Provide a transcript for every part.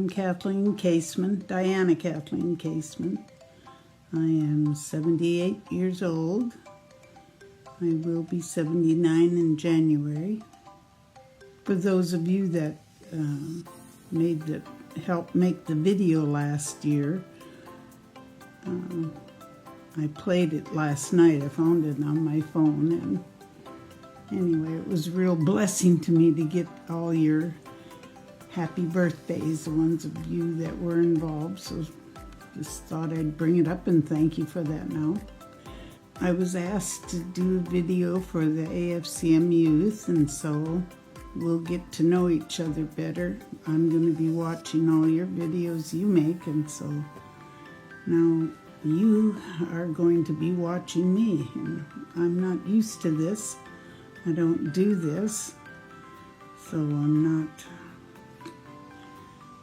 I'm Kathleen Caseman, Diana Kathleen Caseman. I am 78 years old. I will be 79 in January. For those of you that helped make the video last year, I played it last night. I found it on my phone, and anyway, it was a real blessing to me to get all your happy birthdays, the ones of you that were involved, so just thought I'd bring it up and thank you for that now. I was asked to do a video for the AFCM youth, and so we'll get to know each other better. I'm going to be watching all your videos you make, and so now you are going to be watching me. And I'm not used to this. I don't do this, so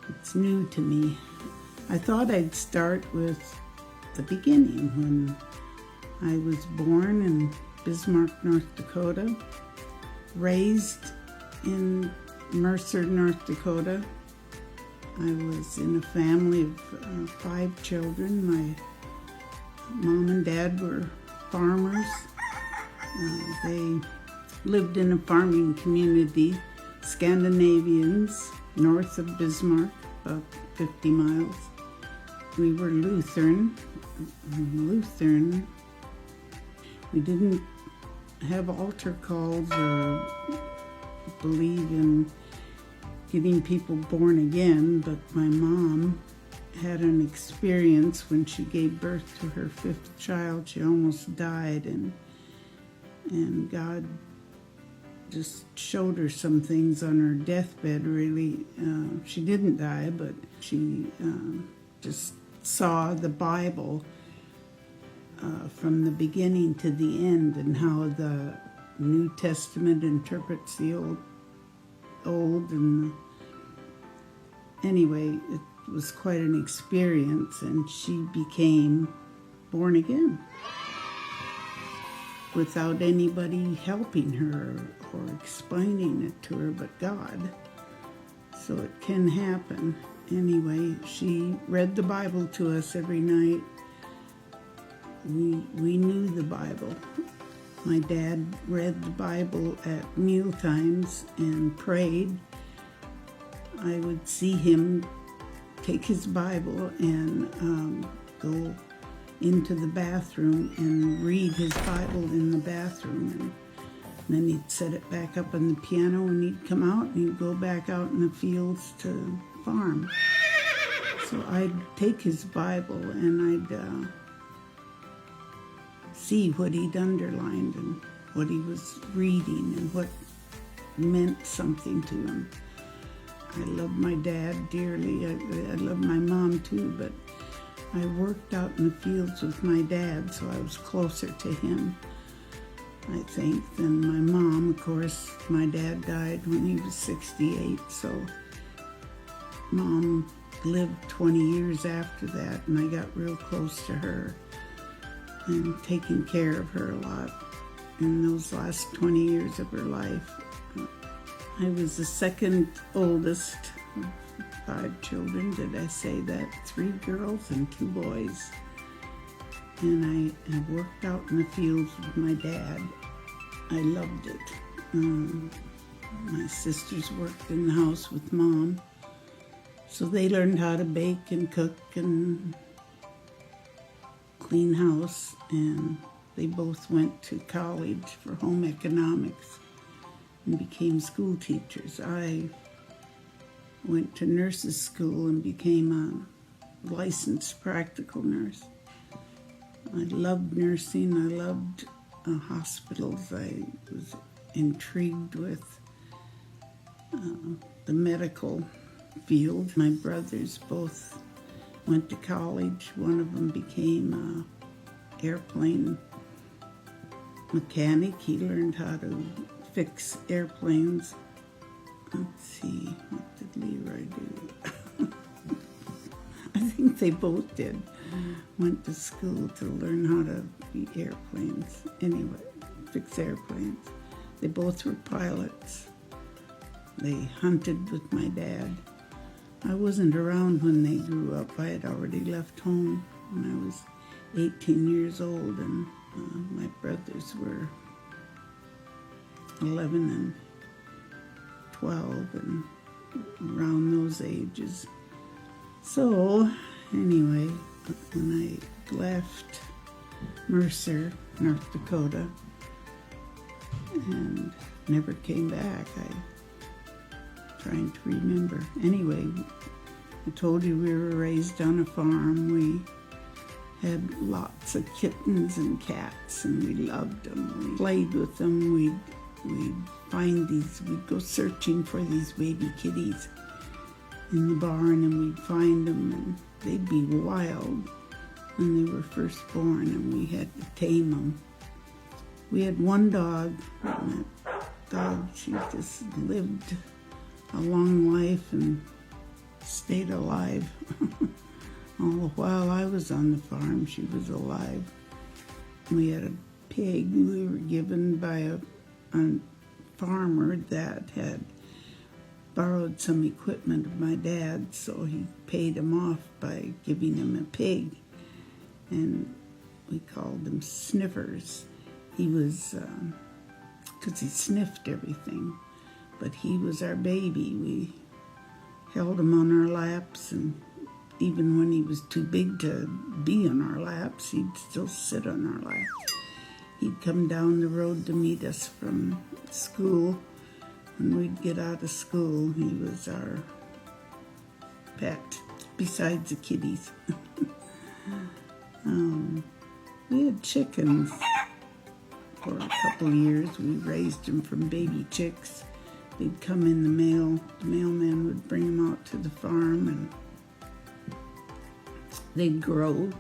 it's new to me. I thought I'd start with the beginning, when I was born in Bismarck, North Dakota, raised in Mercer, North Dakota. I was in a family of 5 children. My mom and dad were farmers. They lived in a farming community, Scandinavians, north of Bismarck, about 50 miles. We were Lutheran. We didn't have altar calls or believe in getting people born again, but my mom had an experience when she gave birth to her 5th child. She almost died, and God just showed her some things on her deathbed, really. She didn't die, but she just saw the Bible from the beginning to the end, and how the New Testament interprets the old, and anyway, it was quite an experience, and she became born again without anybody helping her or explaining it to her but God. So it can happen. Anyway, she read the Bible to us every night. We knew the Bible. My dad read the Bible at meal times and prayed. I would see him take his Bible and go into the bathroom and read his Bible in the bathroom, and then he'd set it back up on the piano, and he'd come out and he'd go back out in the fields to farm. So I'd take his Bible and I'd see what he'd underlined and what he was reading and what meant something to him. I love my dad dearly. I love my mom too, but I worked out in the fields with my dad, so I was closer to him, I think, than my mom. Of course, my dad died when he was 68, so Mom lived 20 years after that, and I got real close to her and taking care of her a lot in those last 20 years of her life. I was the second oldest of 5 children. Did I say that? 3 girls and 2 boys. And I worked out in the fields with my dad. I loved it. My sisters worked in the house with Mom, so they learned how to bake and cook and clean house, and they both went to college for home economics and became school teachers. I went to nurses' school and became a licensed practical nurse. I loved nursing. I loved hospitals. I was intrigued with the medical field. My brothers both went to college. One of them became an airplane mechanic. He learned how to fix airplanes. Let's see, what did Leroy do? I think they both did. Went to school to learn how to be airplanes. Anyway, fix airplanes. They both were pilots. They hunted with my dad. I wasn't around when they grew up. I had already left home when I was 18 years old, and my brothers were 11 and 12 and around those ages. So anyway, when I left Mercer, North Dakota, and never came back, I'm trying to remember. Anyway, I told you we were raised on a farm. We had lots of kittens and cats, and we loved them. We played with them. We'd find these, we'd go searching for these baby kitties in the barn, and we'd find them, and they'd be wild when they were first born, and we had to tame them. We had one dog, and that dog, she just lived a long life and stayed alive. All the while I was on the farm, she was alive. We had a pig we were given by a farmer that had borrowed some equipment of my dad, so he paid him off by giving him a pig, and we called them Sniffers. He was, because he sniffed everything, but he was our baby. We held him on our laps, and even when he was too big to be on our laps, he'd still sit on our laps. He'd come down the road to meet us from school. When we'd get out of school, he was our pet, besides the kitties. We had chickens for a couple of years. We raised them from baby chicks. They'd come in the mail. The mailman would bring them out to the farm, and they'd grow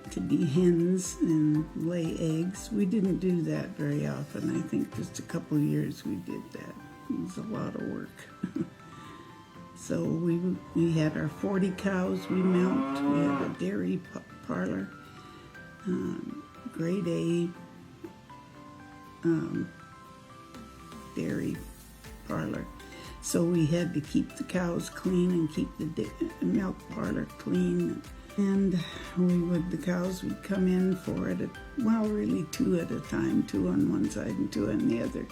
to be hens and lay eggs. We didn't do that very often. I think just a couple of years we did that. It was a lot of work. So we had our 40 cows we milked. We had a dairy parlor, grade A dairy parlor. So we had to keep the cows clean and keep the milk parlor clean. And the cows would come in really two at a time, two on one side and two on the other.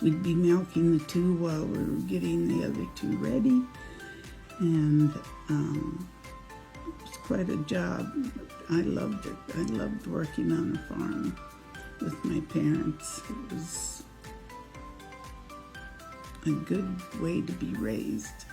We'd be milking the two while we were getting the other two ready. And it was quite a job. I loved it. I loved working on a farm with my parents. It was a good way to be raised.